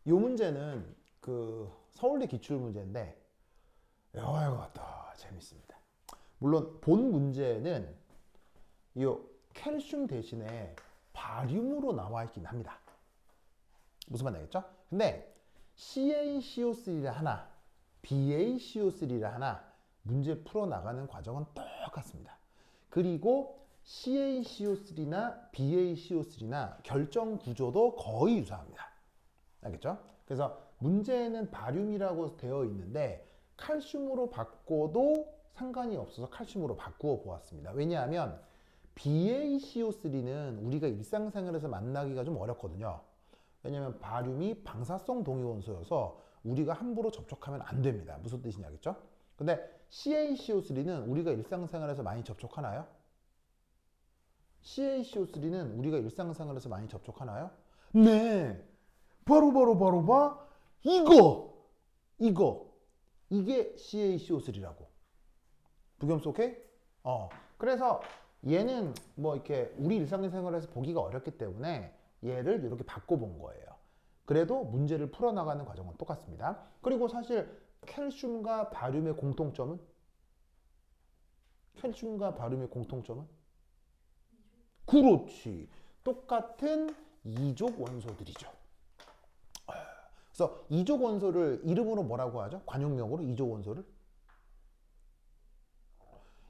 이 문제는 그 서울대 기출 문제인데 이거 또 재밌습니다. 물론 본 문제는 이 칼슘 대신에 바륨으로 나와 있긴 합니다. 무슨 말 알겠죠? 근데 CaCO3라 하나, BaCO3라 하나 문제 풀어 나가는 과정은 똑같습니다. 그리고 CaCO3나 BaCO3나 결정 구조도 거의 유사합니다. 알겠죠? 그래서 문제는 바륨이라고 되어 있는데 칼슘으로 바꿔도 상관이 없어서 칼슘으로 바꾸어 보았습니다. 왜냐하면 BaCO3는 우리가 일상생활에서 만나기가 좀 어렵거든요. 왜냐하면 바륨이 방사성 동위원소여서 우리가 함부로 접촉하면 안 됩니다. 무슨 뜻이냐 겠죠? 근데 CaCO3는 우리가 일상생활에서 많이 접촉하나요? CaCO3는 우리가 일상생활에서 많이 접촉하나요? 네. 바로 봐. 이게 CaCO3라고. 부겸수 오케이? 그래서 얘는 뭐 이렇게 우리 일상생활에서 보기가 어렵기 때문에 얘를 이렇게 바꿔본 거예요. 그래도 문제를 풀어나가는 과정은 똑같습니다. 그리고 사실 칼슘과 바륨의 공통점은? 칼슘과 바륨의 공통점은? 그렇지. 똑같은 이족 원소들이죠. 그래서 이족 원소를 이름으로 뭐라고 하죠? 관용명으로 이족 원소를?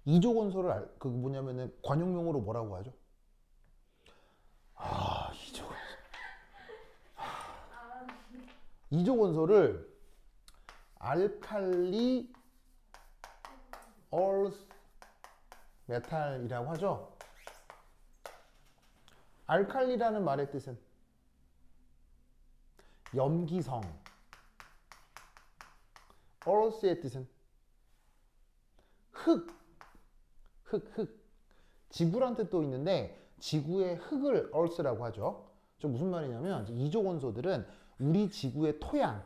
이족 원소를 그 뭐냐면은 관용명으로 뭐라고 하죠? 이족 원소. 이족 원소를 알칼리 얼스 메탈이라고 하죠. 알칼리라는 말의 뜻은 염기성, 얼스의 뜻은 흙. 지구란 뜻도 있는데 지구의 흙을 얼스라고 하죠. 저 무슨 말이냐면 이족 원소들은 우리 지구의 토양,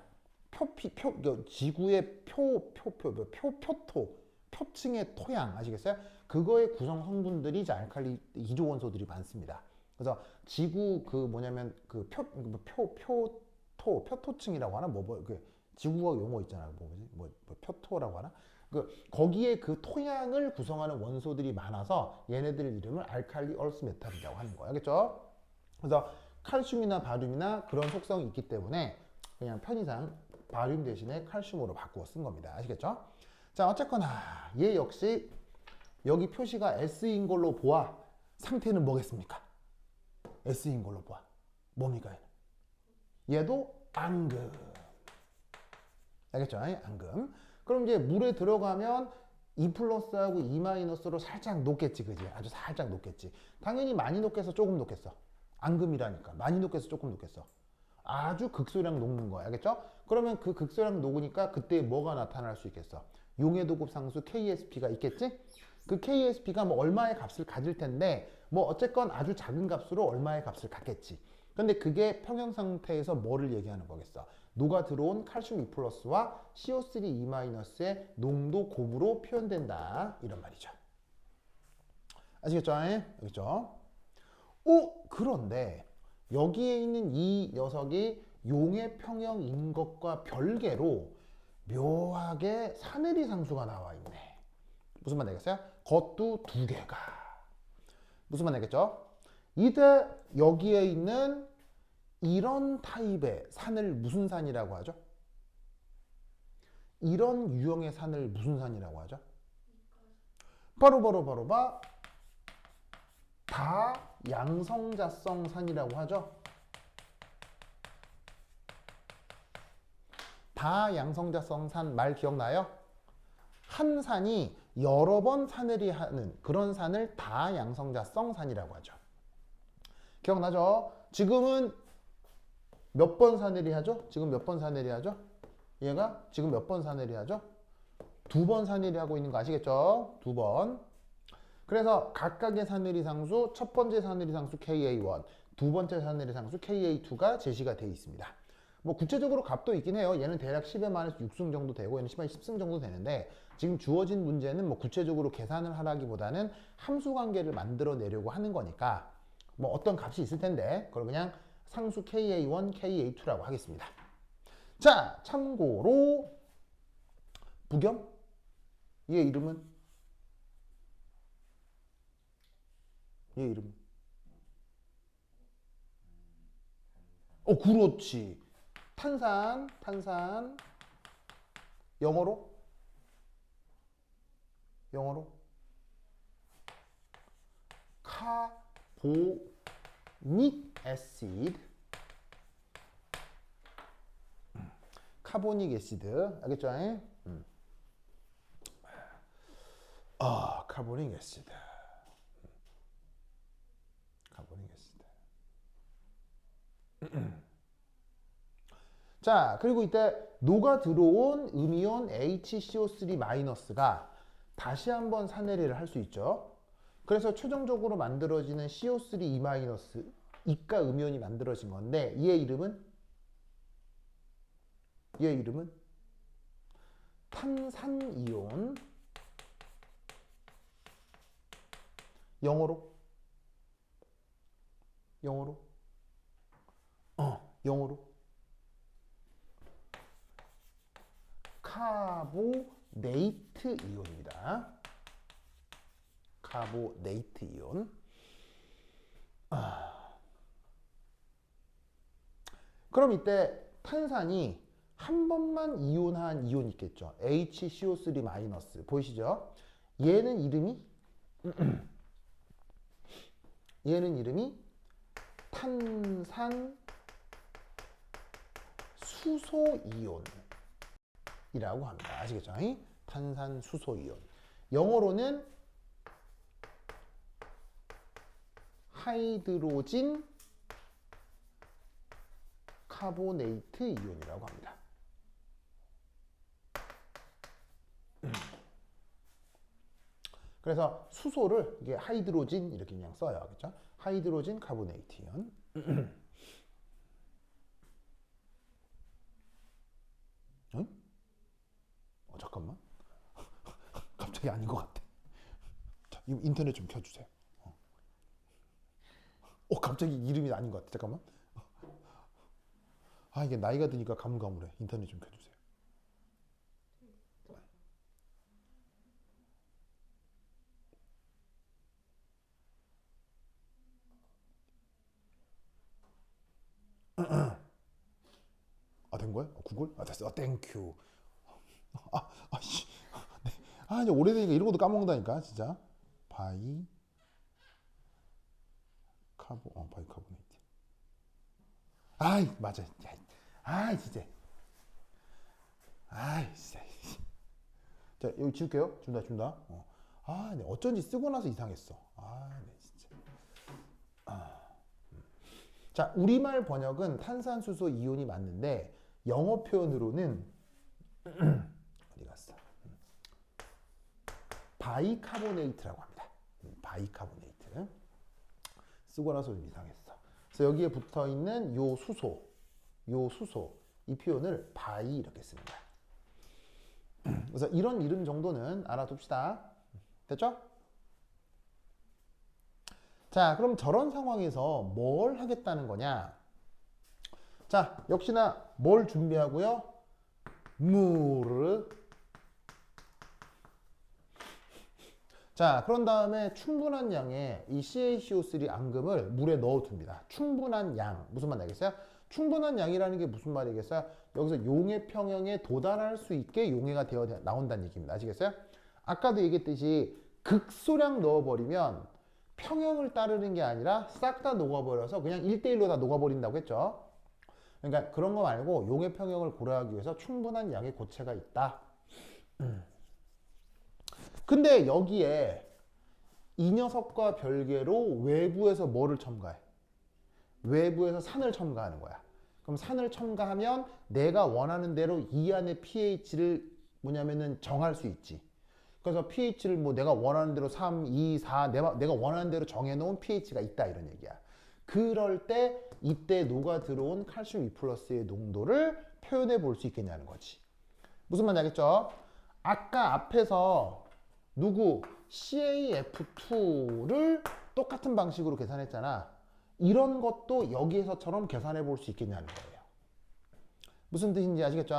지구의 표층의 토양 아시겠어요? 그거의 구성 성분들이 이제 알칼리 이족 원소들이 많습니다. 그래서 지구 그 뭐냐면 그 표토층이라고 하나 그 지구가 용어 있잖아요. 뭐 표토라고 하나? 거기에 그 토양을 구성하는 원소들이 많아서 얘네들 이름을 알칼리 얼스 메탈이라고 하는 거예요. 알겠죠? 그래서 칼슘이나 바륨이나 그런 속성이 있기 때문에 그냥 편의상 바륨 대신에 칼슘으로 바꾸어 쓴 겁니다. 아시겠죠? 자, 어쨌거나 얘 역시 여기 표시가 S인 걸로 보아 상태는 뭐겠습니까? S인 걸로 보아 뭡니까? 얘도 앙금. 알겠죠? 앙금. 그럼 이제 물에 들어가면 2 플러스하고 2 마이너스로 살짝 녹겠지, 그지? 아주 살짝 녹겠지. 당연히 많이 녹겠어, 조금 녹겠어. 앙금이라니까. 많이 녹겠어, 조금 녹겠어. 아주 극소량 녹는 거야, 알겠죠? 그러면 그 극소량 녹으니까 그때 뭐가 나타날 수 있겠어? 용해 도급 상수 KSP가 있겠지? 그 KSP가 뭐 얼마의 값을 가질 텐데, 뭐 어쨌건 아주 작은 값으로 얼마의 값을 갖겠지. 근데 그게 평형 상태에서 뭐를 얘기하는 거겠어? 녹아 들어온 칼슘 2 플러스와 CO3 2 마이너스의 농도 곱으로 표현된다. 이런 말이죠. 아시겠죠? 알겠죠? 그런데 여기에 있는 이 녀석이 용의 평형인 것과 별개로 묘하게 사내리 상수가 나와 있네. 무슨 말 되겠어요? 것도 두 개가. 무슨 말 되겠죠? 이때 여기에 있는 이런 타입의 산을 무슨 산이라고 하죠? 이런 유형의 산을 무슨 산이라고 하죠? 바로 다양성자성 산이라고 하죠. 다양성자성 산 말 기억나요? 한 산이 여러 번 사내리 하는 그런 산을 다양성자성 산이라고 하죠. 기억나죠? 지금은 몇 번 사내리 하죠? 지금 몇 번 사내리 하죠? 얘가 지금 몇 번 사내리 하죠? 2번 사내리 하고 있는 거 아시겠죠? 2번. 그래서 각각의 사내리 상수, 첫 번째 사내리 상수 KA1, 두 번째 사내리 상수 KA2가 제시가 되어 있습니다. 뭐 구체적으로 값도 있긴 해요. 얘는 대략 10의 마이너스 6승 정도 되고 얘는 10의 10승 정도 되는데 지금 주어진 문제는 뭐 구체적으로 계산을 하라기보다는 함수 관계를 만들어 내려고 하는 거니까 뭐 어떤 값이 있을 텐데 그걸 그냥 상수 KA1, KA2라고 하겠습니다. 자, 참고로 부겸? 얘 이름은? 얘 이름? 그렇지. 탄산. 영어로? 카보닉 애시드. 카보닉 애시드. 알겠죠? 카보닉 애시드. 카보닉 애시드. 자, 그리고 이때 녹아 들어온 음이온 HCO3-가 다시 한번 산해를 할 수 있죠. 그래서 최종적으로 만들어지는 CO3E- 이가 음이온이 만들어진 건데 얘의 이름은 탄산이온. 영어로 카보네이트 이온입니다. 카보네이트 이온. 그럼 이때 탄산이 한 번만 이온한 이온이 있겠죠. HCO3- 보이시죠? 얘는 이름이 탄산 수소 이온이라고 합니다. 아시겠죠? 탄산 수소 이온. 영어로는 하이드로진 카보네이트 이온이라고 합니다. 그래서 수소를 이게 하이드로진 이렇게 그냥 써요. 그렇죠? 하이드로진 카보네이트 이온. 잠깐만. 갑자기 아닌 것 같아. 자, 이거 인터넷 좀 켜주세요. 갑자기 이름이 아닌 것 같아. 잠깐만. 이게 나이가 드니까 가물가물해. 인터넷 좀 켜주세요. 된 거야? 구글? 됐어. 땡큐. 씨. 이제 오래되니까 이런 것도 까먹는다니까, 진짜. 바이카보네이트. 맞아. 진짜. 진짜. 자, 여기 지울게요. 준다. 네, 어쩐지 쓰고 나서 이상했어. 네, 진짜. 자, 우리말 번역은 탄산수소 이온이 맞는데 영어 표현으로는 어디 갔어? 바이카보네이트라고 합니다. 바이카보네이트. 쓰고 나서 좀 이상했어. 그래서 여기에 붙어 있는 요 수소, 이 표현을 바이 이렇게 쓰는 거야. 그래서 이런 이름 정도는 알아둡시다. 됐죠? 자, 그럼 저런 상황에서 뭘 하겠다는 거냐? 자, 역시나 뭘 준비하고요? 물을. 자, 그런 다음에 충분한 양의 이 CaCO3 앙금을 물에 넣어둡니다. 충분한 양. 무슨 말 알겠어요? 충분한 양이라는 게 무슨 말이겠어요? 여기서 용해 평형에 도달할 수 있게 용해가 되어 나온다는 얘기입니다. 아시겠어요? 아까도 얘기했듯이 극소량 넣어버리면 평형을 따르는 게 아니라 싹 다 녹아버려서 그냥 1대1로 다 녹아버린다고 했죠. 그러니까 그런 거 말고 용해 평형을 고려하기 위해서 충분한 양의 고체가 있다. 근데 여기에 이 녀석과 별개로 외부에서 뭐를 첨가해? 외부에서 산을 첨가하는 거야. 그럼 산을 첨가하면 내가 원하는 대로 이 안의 pH를 뭐냐면은 정할 수 있지. 그래서 pH를 뭐 내가 원하는 대로 3, 2, 4 내가 원하는 대로 정해놓은 pH가 있다 이런 얘기야. 그럴 때 이때 녹아 들어온 칼슘 2+의 농도를 표현해 볼 수 있겠냐는 거지. 무슨 말인지 알겠죠? 아까 앞에서 누구 CaF2를 똑같은 방식으로 계산했잖아. 이런 것도 여기에서처럼 계산해 볼 수 있겠냐는 거예요. 무슨 뜻인지 아시겠죠?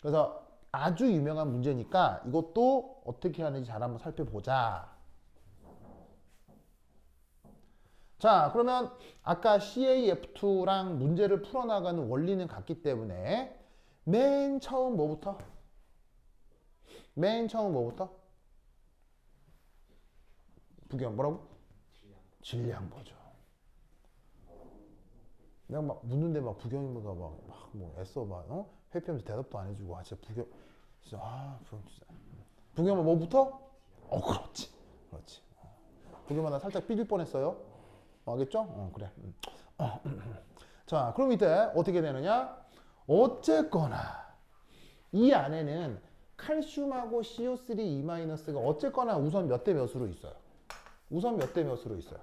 그래서 아주 유명한 문제니까 이것도 어떻게 하는지 잘 한번 살펴보자. 자, 그러면 아까 CAF2랑 문제를 풀어나가는 원리는 같기 때문에 맨 처음 뭐부터? 맨 처음 뭐부터? 부경 뭐라고? 질량 보죠. 내가 막 묻는데 막 부경이가 막 뭐 애써 막 회피하면서 대답도 안 해주고 진짜 부경 진짜 부경 진짜 부경은 뭐부터? 그렇지 그렇지. 부경은 나 살짝 삐질 뻔했어요. 알겠죠? 그래. 자, 그럼 이때 어떻게 되느냐? 어쨌거나 이 안에는 칼슘하고 CO3E-가 어쨌거나 우선 몇 대 몇으로 있어요? 우선 몇 대 몇으로 있어요?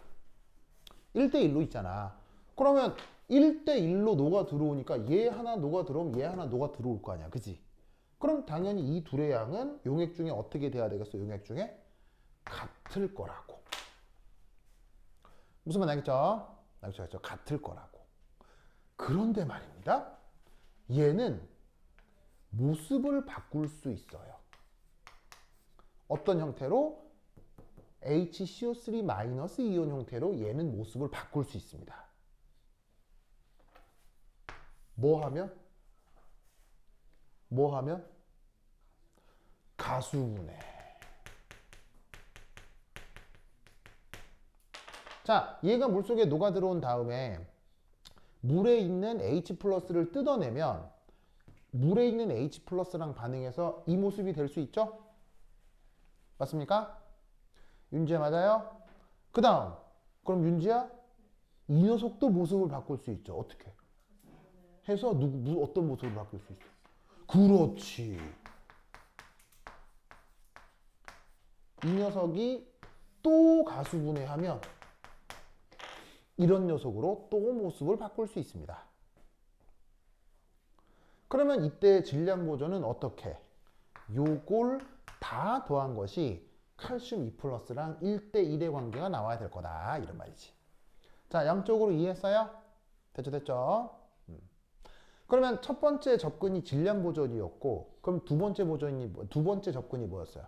1대1로 있잖아. 그러면 1대1로 녹아 들어오니까 얘 하나 녹아 들어오면 얘 하나 녹아 들어올 거 아니야. 그지? 그럼 당연히 이 둘의 양은 용액 중에 어떻게 돼야 되겠어? 용액 중에 같을 거라고. 무슨 말 알겠죠? 알겠죠? 같을 거라고. 그런데 말입니다. 얘는 모습을 바꿀 수 있어요. 어떤 형태로? HCO3- 이온 형태로 얘는 모습을 바꿀 수 있습니다. 뭐 하면? 뭐 하면? 가수분해. 자, 얘가 물속에 녹아 들어온 다음에 물에 있는 H+를 뜯어내면 물에 있는 H+랑 반응해서 이 모습이 될 수 있죠? 맞습니까? 윤지야 맞아요? 그 다음 그럼 윤지야 이 녀석도 모습을 바꿀 수 있죠. 어떻게? 해서 어떤 모습을 바꿀 수 있어? 그렇지. 이 녀석이 또 가수분해하면 이런 녀석으로 또 모습을 바꿀 수 있습니다. 그러면 이때 질량 보존은 어떻게? 요걸 다 더한 것이 칼슘 2+랑 1대1의 관계가 나와야 될 거다. 이런 말이지. 자, 양쪽으로 이해했어요? 됐죠? 그러면 첫 번째 접근이 질량 보존이었고, 그럼 두 번째 접근이 뭐였어요?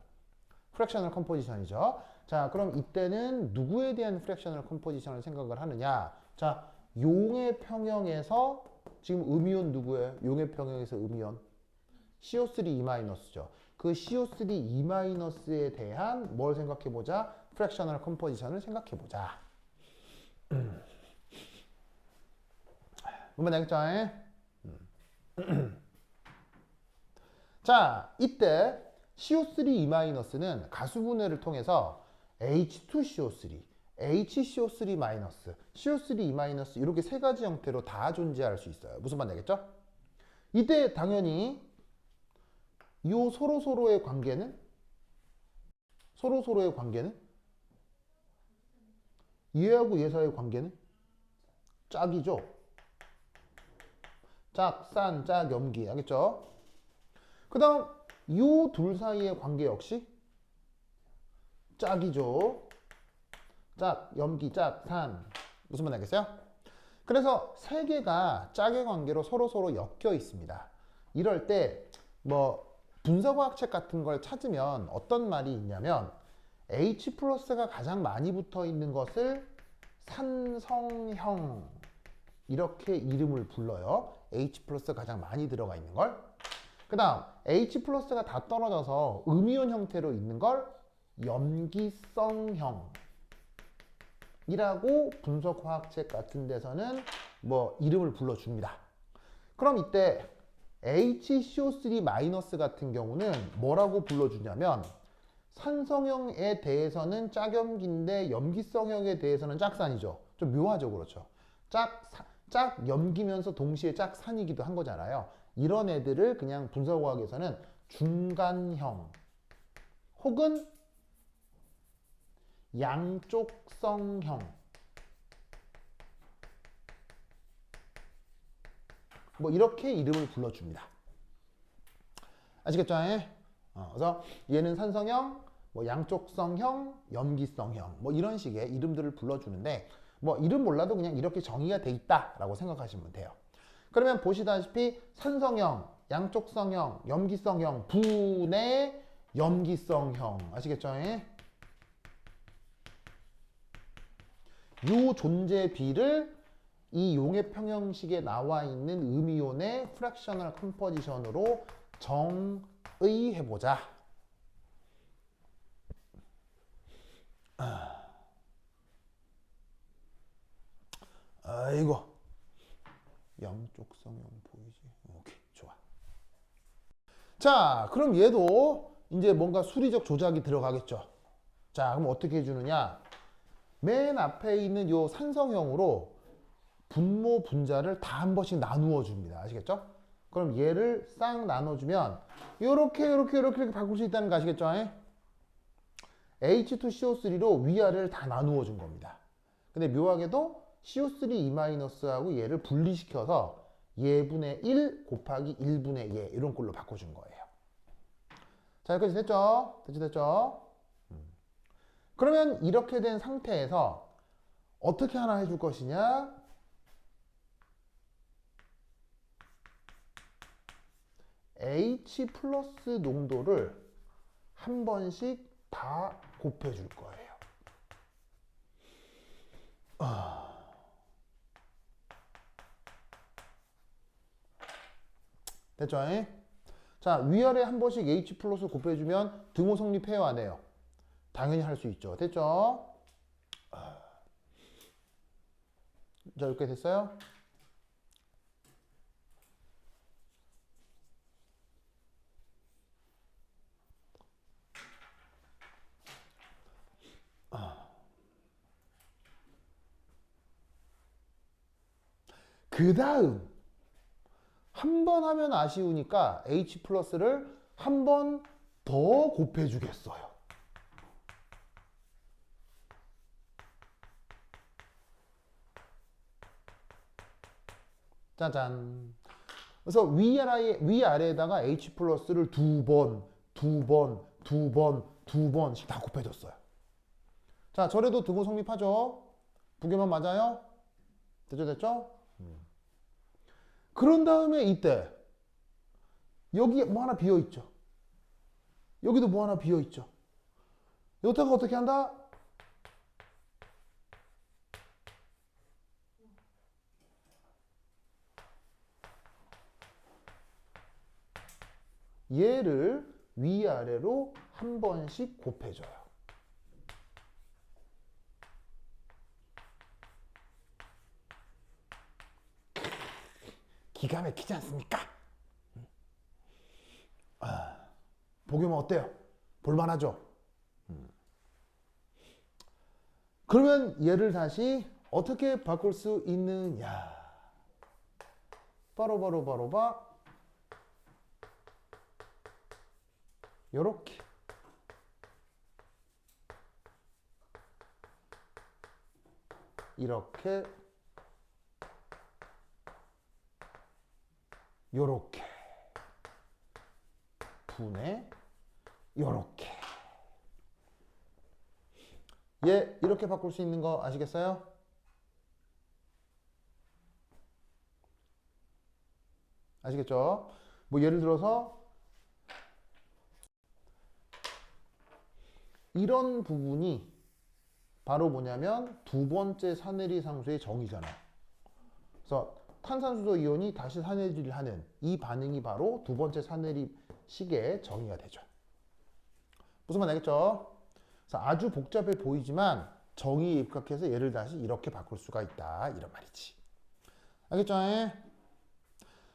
프랙셔널 컴포지션이죠. 자, 그럼 이때는 누구에 대한 프랙셔널 컴포지션을 생각을 하느냐? 자, 용의 평형에서 지금 음이온 누구예요? 용의 평형에서 음이온 CO3E-죠. 그 CO3E-에 대한 뭘 생각해보자? 프랙셔널 컴포지션을 생각해보자. 그러면 알겠죠? 자, 이때 CO3E-는 가수분해를 통해서 H2CO3, HCO3-, CO3E- 이렇게 세 가지 형태로 다 존재할 수 있어요. 무슨 말 되겠죠? 이때 당연히 이 서로서로의 관계는 얘하고 얘 사이의 관계는 짝이죠. 짝, 산, 짝, 염기. 알겠죠? 그 다음 이 둘 사이의 관계 역시 짝이죠. 짝, 염기, 짝, 산. 무슨 말 알겠어요? 그래서 세 개가 짝의 관계로 서로서로 엮여 있습니다. 이럴 때 뭐 분서과학책 같은 걸 찾으면 어떤 말이 있냐면 H+가 가장 많이 붙어 있는 것을 산성형 이렇게 이름을 불러요. H+가 가장 많이 들어가 있는 걸. 그 다음 H+가 다 떨어져서 음이온 형태로 있는 걸 염기성형 이라고 분석화학책 같은 데서는 뭐 이름을 불러줍니다. 그럼 이때 HCO3- 같은 경우는 뭐라고 불러주냐면 산성형에 대해서는 짝염기인데 염기성형에 대해서는 짝산이죠. 좀 묘하죠, 그렇죠? 짝염기면서 동시에 짝산이기도 한 거잖아요. 이런 애들을 그냥 분석화학에서는 중간형 혹은 양쪽성형 뭐 이렇게 이름을 불러줍니다. 아시겠죠? 그래서 얘는 산성형, 뭐 양쪽성형, 염기성형 뭐 이런 식의 이름들을 불러주는데 뭐 이름 몰라도 그냥 이렇게 정의가 돼 있다라고 생각하시면 돼요. 그러면 보시다시피 산성형, 양쪽성형, 염기성형, 분해 염기성형. 아시겠죠? 요 존재 비를 이 용해 평형식에 나와 있는 음이온의 프랙셔널 컴포지션으로 정의해보자. 아이고, 양쪽성형 보이지? 오케이, 좋아. 자, 그럼 얘도 이제 뭔가 수리적 조작이 들어가겠죠. 자, 그럼 어떻게 해주느냐? 맨 앞에 있는 요 산성형으로 분모 분자를 다 한 번씩 나누어 줍니다. 아시겠죠? 그럼 얘를 싹 나눠주면 요렇게 바꿀 수 있다는 거 아시겠죠? H2CO3로 위아래를 다 나누어 준 겁니다. 근데 묘하게도 CO3E-하고 얘를 분리시켜서 얘분의 1 곱하기 1분의 얘 이런 꼴로 바꿔준 거예요. 자, 여기까지 됐죠? 됐죠? 그러면 이렇게 된 상태에서 어떻게 하나 해줄 것이냐? H 플러스 농도를 한 번씩 다 곱해줄 거예요. 됐죠? 자, 위아래 한 번씩 H 플러스 곱해주면 등호 성립해요, 안 해요? 당연히 할 수 있죠. 됐죠? 자, 이렇게 됐어요? 그 다음 한 번 하면 아쉬우니까 H 플러스를 한 번 더 곱해주겠어요. 짜잔. 그래서 위아래에다가 H 플러스를 두 번씩 다 곱해줬어요. 자, 저래도 등호 성립하죠? 부계만 맞아요? 됐죠? 그런 다음에 이때 여기 뭐 하나 비어있죠? 여기도 뭐 하나 비어있죠? 여기다가 어떻게 한다? 얘를 위아래로 한 번씩 곱해줘요. 기가 막히지 않습니까? 보기만 어때요? 볼만하죠? 그러면 얘를 다시 어떻게 바꿀 수 있느냐? 바로 요렇게 이렇게 요렇게 분해 요렇게 얘 이렇게 바꿀 수 있는 거 아시겠어요? 아시겠죠? 뭐 예를 들어서 이런 부분이 바로 뭐냐면 두 번째 사내리 상수의 정의잖아요. 그래서 탄산수소 이온이 다시 산해질을 하는 이 반응이 바로 두 번째 사내리식의 정의가 되죠. 무슨 말 알겠죠? 그래서 아주 복잡해 보이지만 정의에 입각해서 얘를 다시 이렇게 바꿀 수가 있다 이런 말이지. 알겠죠?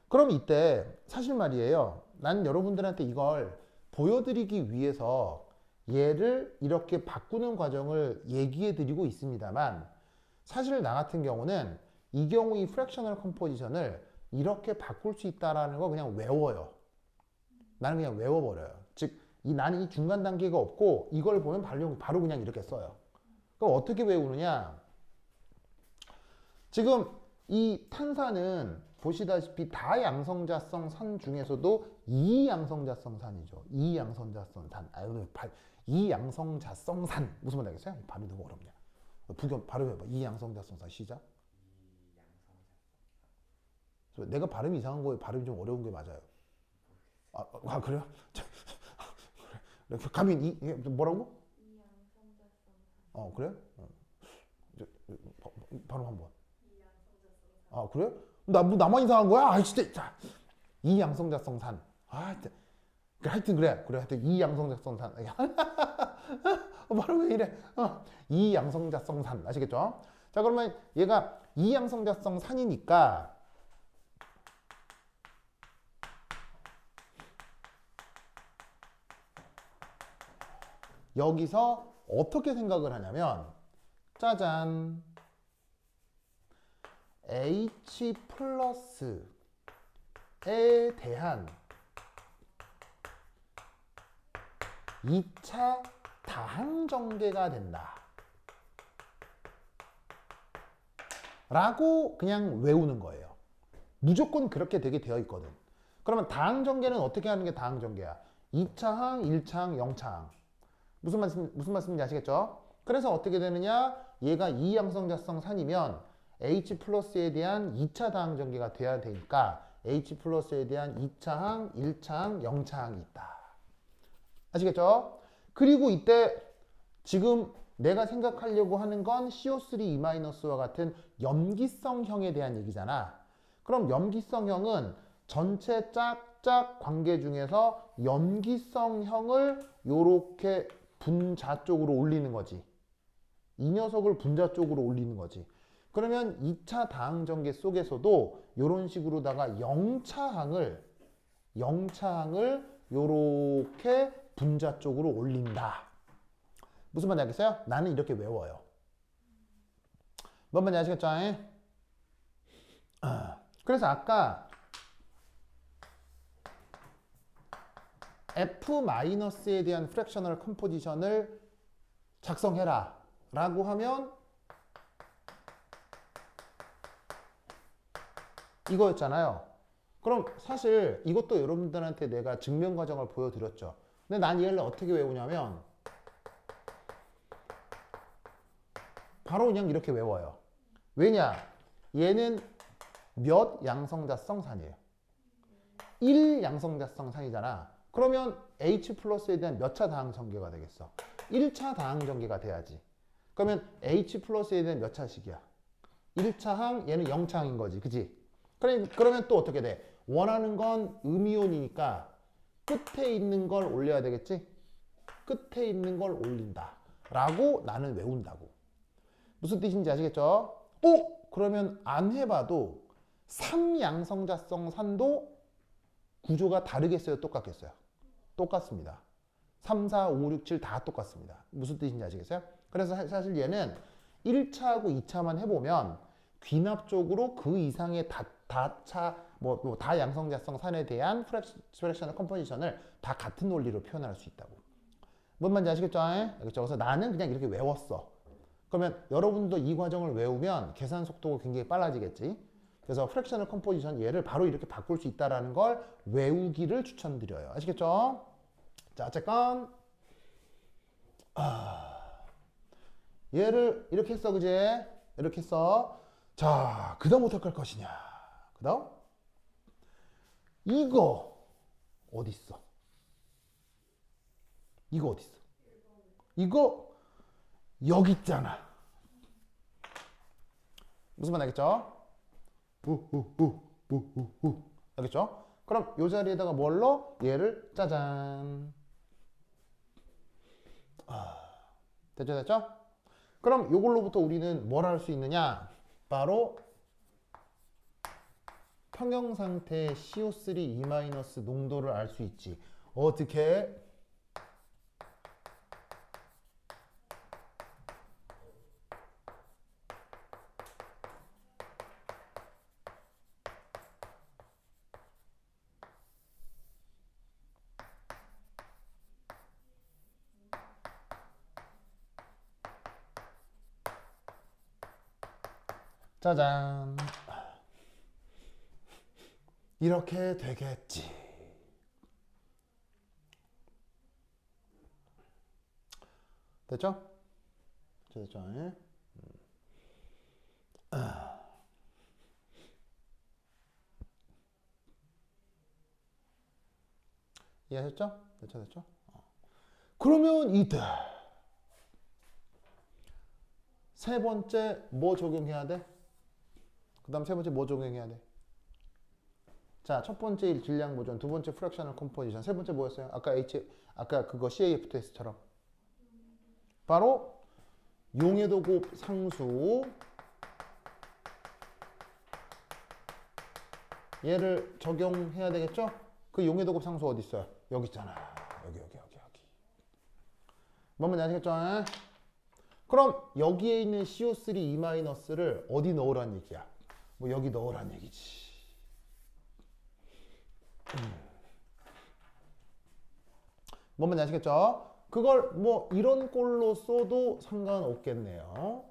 그럼 이때 사실 말이에요. 난 여러분들한테 이걸 보여드리기 위해서 얘를 이렇게 바꾸는 과정을 얘기해 드리고 있습니다만 사실 나 같은 경우는 이 경우 이 프랙셔널 컴포지션을 이렇게 바꿀 수 있다라는 거 그냥 외워요. 나는 그냥 외워버려요. 즉, 나는 이 중간 단계가 없고 이걸 보면 바로 그냥 이렇게 써요. 그럼 어떻게 외우느냐? 지금 이 탄산은 보시다시피 다양성자성 산 중에서도 이양성자성 산이죠. 이양성자성 산. 이양성자성 산. 무슨 말 알겠어요? 발음이 너무 어렵냐. 발음해봐. 이양성자성 산 시작. 내가 발음이 이상한 거예요? 발음이 좀 어려운 게 맞아요? 그래요? 그래. 감히 이게 뭐라고? 그래요? 발음 한번. 그래? 나만 이상한 거야? 진짜. 자, 이양성자성산. 진짜. 하여튼 그래. 하여튼 이양성자성산. 발음 왜 이래? 이양성자성산. 아시겠죠? 자, 그러면 얘가 이양성자성산이니까 여기서 어떻게 생각을 하냐면 짜잔. H 플러스에 대한 2차 다항전개가 된다 라고 그냥 외우는 거예요. 무조건 그렇게 되게 되어 있거든. 그러면 다항전개는 어떻게 하는 게 다항전개야? 2차항, 1차항, 0차항. 무슨 말씀인지 아시겠죠? 그래서 어떻게 되느냐? 얘가 이양성자성 산이면 H 플러스에 대한 2차 다항전개가 돼야 되니까 H 플러스에 대한 2차항, 1차항, 0차항이 있다. 아시겠죠? 그리고 이때 지금 내가 생각하려고 하는 건 CO3E-와 같은 염기성형에 대한 얘기잖아. 그럼 염기성형은 전체 짝짝 관계 중에서 염기성형을 요렇게 분자 쪽으로 올리는 거지. 이 녀석을 분자 쪽으로 올리는 거지. 그러면 2차 다항전개 속에서도 이런 식으로다가 0차항을 요렇게 분자 쪽으로 올린다. 무슨 말인지 알겠어요? 나는 이렇게 외워요. 뭔 말인지 아시겠죠? 그래서 아까 F-에 대한 프랙셔널 컴포지션을 작성해라 라고 하면 이거였잖아요. 그럼 사실 이것도 여러분들한테 내가 증명 과정을 보여드렸죠. 근데 난 얘를 어떻게 외우냐면 바로 그냥 이렇게 외워요. 왜냐? 얘는 몇 양성자성 산이에요? 1 양성자성 산이잖아. 그러면 H 플러스에 대한 몇 차 다항전개가 되겠어? 1차 다항전개가 돼야지. 그러면 H 플러스에 대한 몇 차식이야? 1차항, 얘는 0차항인 거지. 그치? 그러면 또 어떻게 돼? 원하는 건 음이온이니까 끝에 있는 걸 올려야 되겠지? 끝에 있는 걸 올린다 라고 나는 외운다고. 무슨 뜻인지 아시겠죠? 그러면 안 해봐도 3양성자성 산도 구조가 다르겠어요? 똑같겠어요? 똑같습니다. 3, 4, 5, 6, 7 다 똑같습니다. 무슨 뜻인지 아시겠어요? 그래서 사실 얘는 1차하고 2차만 해보면 귀납적으로 그 이상의 다양성자성 산에 대한 프랙셔널 컴포지션을 다 같은 논리로 표현할 수 있다고. 뭔 말인지 아시겠죠? 알겠죠? 그래서 나는 그냥 이렇게 외웠어. 그러면 여러분도 이 과정을 외우면 계산 속도가 굉장히 빨라지겠지. 그래서 프랙셔널 컴포지션 얘를 바로 이렇게 바꿀 수 있다는 걸 외우기를 추천드려요. 아시겠죠? 자, 어쨌건 얘를 이렇게 했어, 그제? 이렇게 했어. 자, 그 다음 어떻게 할 것이냐? 그 다음 이거 어디 있어? 이거 어디 있어? 이거 여기 있잖아. 무슨 말 알겠죠? 알겠죠? 그럼 이 자리에다가 뭘로? 얘를 짜잔. 됐죠? 그럼 이걸로부터 우리는 뭘 할 수 있느냐? 바로 평형 상태의 CO3E- 농도를 알 수 있지. 어떻게? 짜잔. 이렇게 되겠지. 됐죠? 됐죠? 이해하셨죠? 됐죠? 그러면 이때 세 번째 뭐 적용해야 돼? 그 다음 세 번째 뭐 적용해야 돼? 자, 첫 번째 질량 보존, 두 번째 프랙셔널 컴포지션, 세 번째 뭐였어요? 아까 그거 CAF 테스트처럼 바로 용해도 곱 상수 얘를 적용해야 되겠죠? 그 용해도 곱 상수 어디 있어요? 여기 있잖아. 여기. 뭔지 아시겠죠? 그럼 여기에 있는 CO3E-를 어디 넣으란 얘기야? 뭐 여기 넣으란 얘기지. 뭔지 아시겠죠? 그걸 뭐 이런 꼴로 써도 상관없겠네요.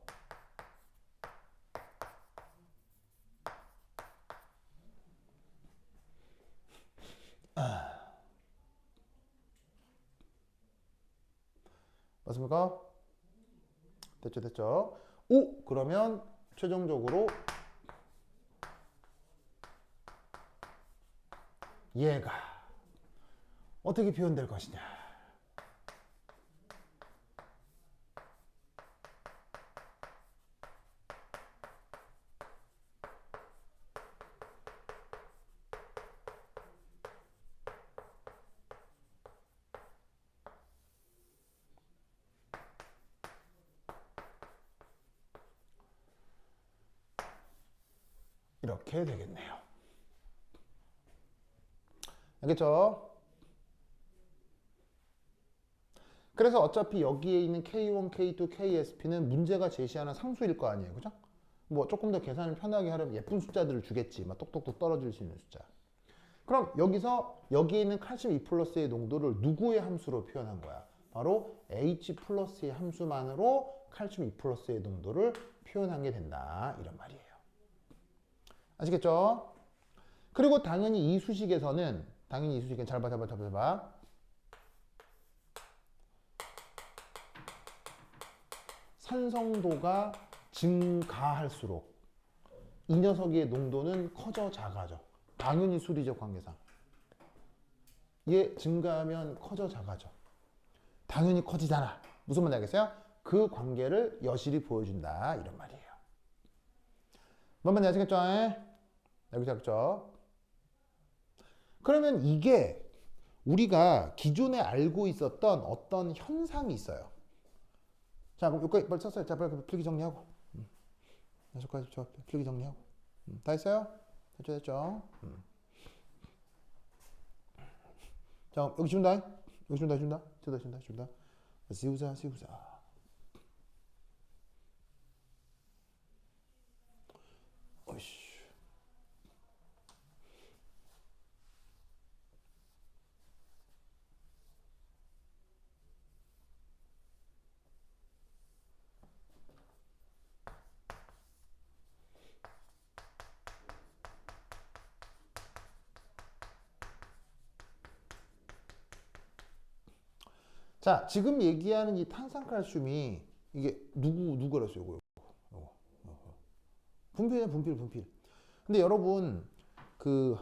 맞습니까? 됐죠? 오! 그러면 최종적으로 얘가 어떻게 표현될 것이냐. 이렇게 되겠네요. 알겠죠? 그래서 어차피 여기에 있는 K1, K2, KSP는 문제가 제시하는 상수일 거 아니에요. 그죠? 뭐 조금 더 계산을 편하게 하려면 예쁜 숫자들을 주겠지. 막 똑똑똑 떨어질 수 있는 숫자. 그럼 여기서 여기에 있는 칼슘 2+의 농도를 누구의 함수로 표현한 거야? 바로 H 플러스의 함수만으로 칼슘 2+의 농도를 표현한 게 된다. 이런 말이에요. 아시겠죠? 그리고 당연히 이 수식에서는 잘 봐. 산성도가 증가할수록 이 녀석의 농도는 커져 작아져. 당연히 수리적 관계상. 얘 증가하면 커져 작아져. 당연히 커지잖아. 무슨 말인지 알겠어요? 그 관계를 여실히 보여준다. 이런 말이에요. 뭔 말인지 아시겠죠? 여기서 알겠죠? 그러면 이게 우리가 기존에 알고 있었던 어떤 현상이 있어요. 자, 그럼 여기까지 빨리 썼어요. 자, 빨리 필기 정리하고. 여기까지 필기 정리하고. 다 했어요? 됐죠? 자, 여기 준다. 준다. 시우자. 어이씨. 자, 지금 얘기하는 이 탄산칼슘이 이게 누구랬어요? 요거. 분필. 근데 여러분 그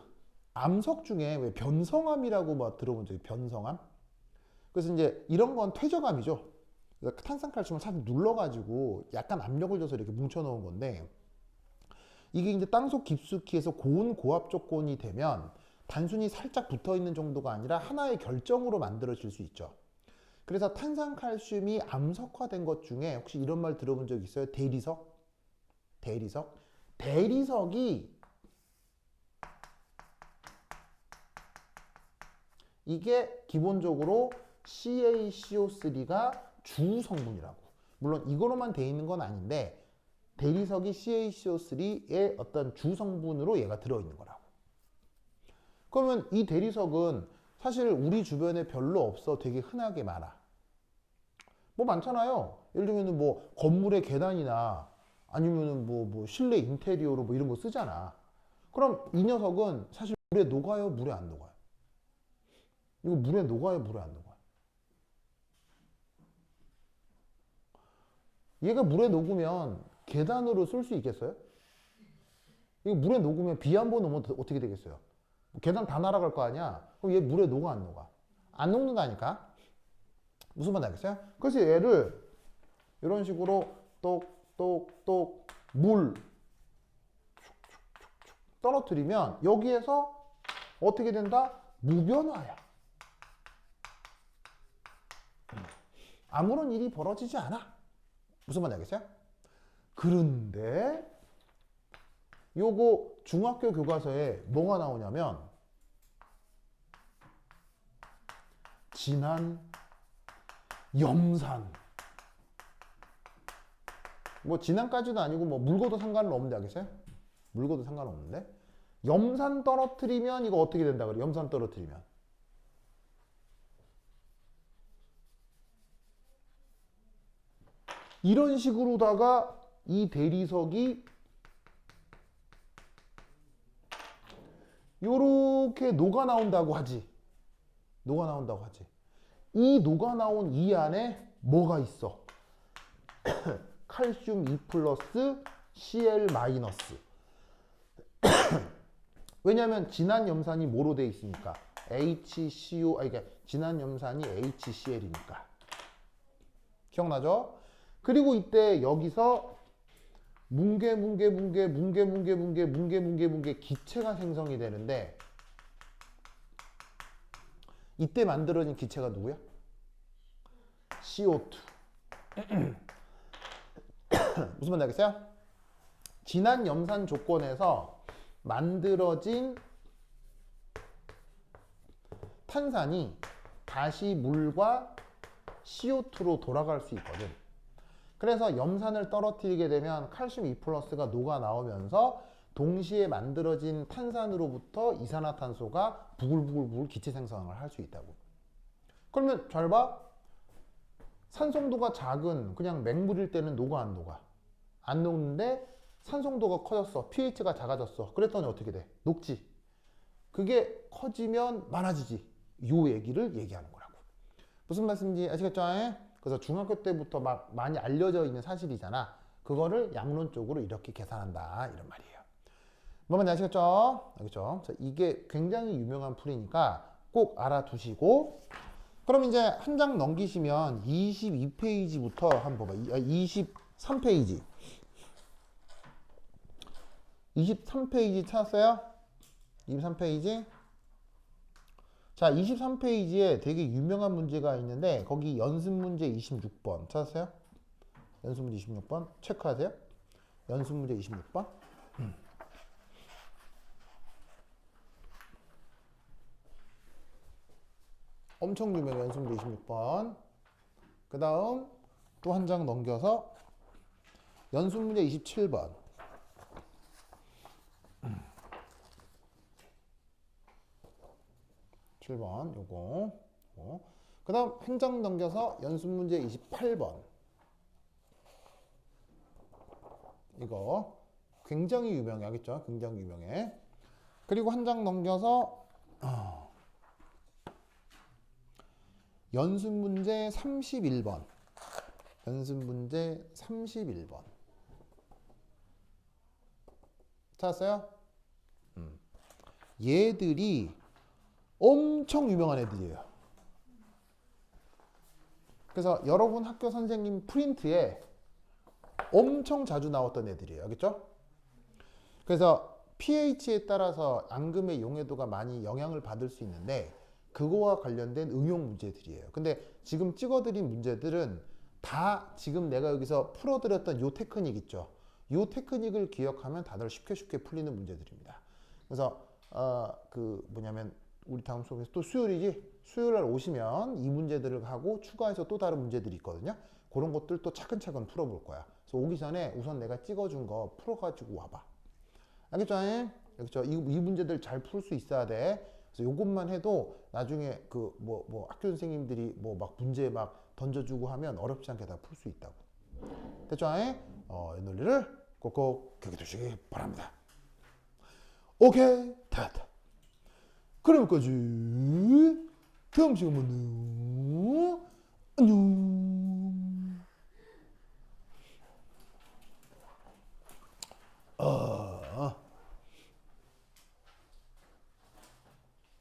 암석 중에 왜 변성암이라고 막 들어본 적이 변성암? 그래서 이제 이런 건 퇴적암이죠. 그러니까 탄산칼슘을 살짝 눌러가지고 약간 압력을 줘서 이렇게 뭉쳐놓은 건데 이게 이제 땅속 깊숙이 해서 고온 고압 조건이 되면 단순히 살짝 붙어있는 정도가 아니라 하나의 결정으로 만들어질 수 있죠. 그래서 탄산칼슘이 암석화된 것 중에 혹시 이런 말 들어본 적 있어요? 대리석이 이게 기본적으로 CaCO3가 주 성분이라고. 물론 이거로만 돼 있는 건 아닌데 대리석이 CaCO3의 어떤 주 성분으로 얘가 들어있는 거라고. 그러면 이 대리석은 사실 우리 주변에 별로 없어. 되게 흔하게 많아. 뭐 많잖아요. 예를 들면 뭐 건물의 계단이나 아니면은 뭐 실내 인테리어로 뭐 이런 거 쓰잖아. 그럼 이 녀석은 사실 물에 녹아요, 물에 안 녹아요? 이거 물에 녹아요, 물에 안 녹아요? 얘가 물에 녹으면 계단으로 쓸 수 있겠어요? 이거 물에 녹으면 비 한 번 오면 어떻게 되겠어요? 계단 다 날아갈 거 아니야? 그럼 얘 물에 녹아 안 녹아? 안 녹는다니까. 무슨 말인지 알겠어요? 그래서 얘를 이런 식으로 똑똑똑 물 떨어뜨리면 여기에서 어떻게 된다? 무변화야. 아무런 일이 벌어지지 않아. 무슨 말인지 알겠어요? 그런데 요거 중학교 교과서에 뭐가 나오냐면 진한 염산. 뭐 진한까지도 아니고 뭐 물고도 상관은 없는데 알겠어요? 물고도 상관없는데 염산 떨어뜨리면 이거 어떻게 된다 그래? 염산 떨어뜨리면 이런 식으로다가 이 대리석이 요렇게 녹아 나온다고 하지. 녹아 나온다고 하지. 이 녹아 나온 이 안에 뭐가 있어? 칼슘 2 플러스 Cl 마이너스. 왜냐하면 진한 염산이 뭐로 돼 있으니까 HCO, 그러니까 진한 염산이 HCl이니까. 기억나죠? 그리고 이때 여기서 뭉게 기체가 생성이 되는데 이때 만들어진 기체가 누구야? CO2. 무슨 말인지 알겠어요? 진한 염산 조건에서 만들어진 탄산이 다시 물과 CO2로 돌아갈 수 있거든. 그래서 염산을 떨어뜨리게 되면 칼슘 2 플러스가 녹아 나오면서 동시에 만들어진 탄산으로부터 이산화탄소가 부글부글 기체 생성을 할 수 있다고. 그러면 잘 봐. 산성도가 작은 그냥 맹물일 때는 녹아 안 녹아? 안 녹는데 산성도가 커졌어. pH가 작아졌어. 그랬더니 어떻게 돼? 녹지. 그게 커지면 많아지지. 요 얘기를 얘기하는 거라고. 무슨 말씀인지 아시겠죠? 그래서 중학교 때부터 막 많이 알려져 있는 사실이잖아. 그거를 양론적으로 이렇게 계산한다. 이런 말이에요. 뭐만 아시겠죠? 알겠죠? 자, 이게 굉장히 유명한 풀이니까 꼭 알아두시고 그럼 이제 한 장 넘기시면 22페이지부터 한번 봐봐. 23페이지. 23페이지 찾았어요? 23페이지. 자, 23페이지에 되게 유명한 문제가 있는데 거기 연습 문제 26번 찾았어요? 연습 문제 26번 체크하세요. 연습 문제 26번. 엄청 유명해. 연습 문제 26번. 그 다음 또 한 장 넘겨서 연습 문제 27번. 7번 요거. 그 다음 한 장 넘겨서 연습 문제 28번. 이거 굉장히 유명해. 알겠죠? 굉장히 유명해. 그리고 한 장 넘겨서 연습 문제 31번. 연습 문제 31번. 찾았어요? 얘들이 엄청 유명한 애들이에요. 그래서 여러분 학교 선생님 프린트에 엄청 자주 나왔던 애들이에요. 알겠죠? 그래서 pH에 따라서 앙금의 용해도가 많이 영향을 받을 수 있는데 그거와 관련된 응용 문제들이에요. 근데 지금 찍어드린 문제들은 다 지금 내가 여기서 풀어드렸던 요 테크닉 있죠. 요 테크닉을 기억하면 다들 쉽게 풀리는 문제들입니다. 그래서 뭐냐면 우리 다음 수업에서 또 수요일이지? 수요일날 오시면 이 문제들을 하고 추가해서 또 다른 문제들이 있거든요. 그런 것들 또 차근차근 풀어볼 거야. 그래서 오기 전에 우선 내가 찍어준 거 풀어가지고 와봐. 알겠죠? 알겠죠? 이 문제들 잘 풀 수 있어야 돼. 그래서 요것만 해도 나중에 학교 선생님들이 막 문제 막 던져주고 하면 어렵지 않게 다 풀 수 있다고. 됐죠? 이 논리를 꼭꼭 기억해 두시기 바랍니다. 오케이, 됐다. 그럼 여기까지. 다음 시간 만나요. 안녕.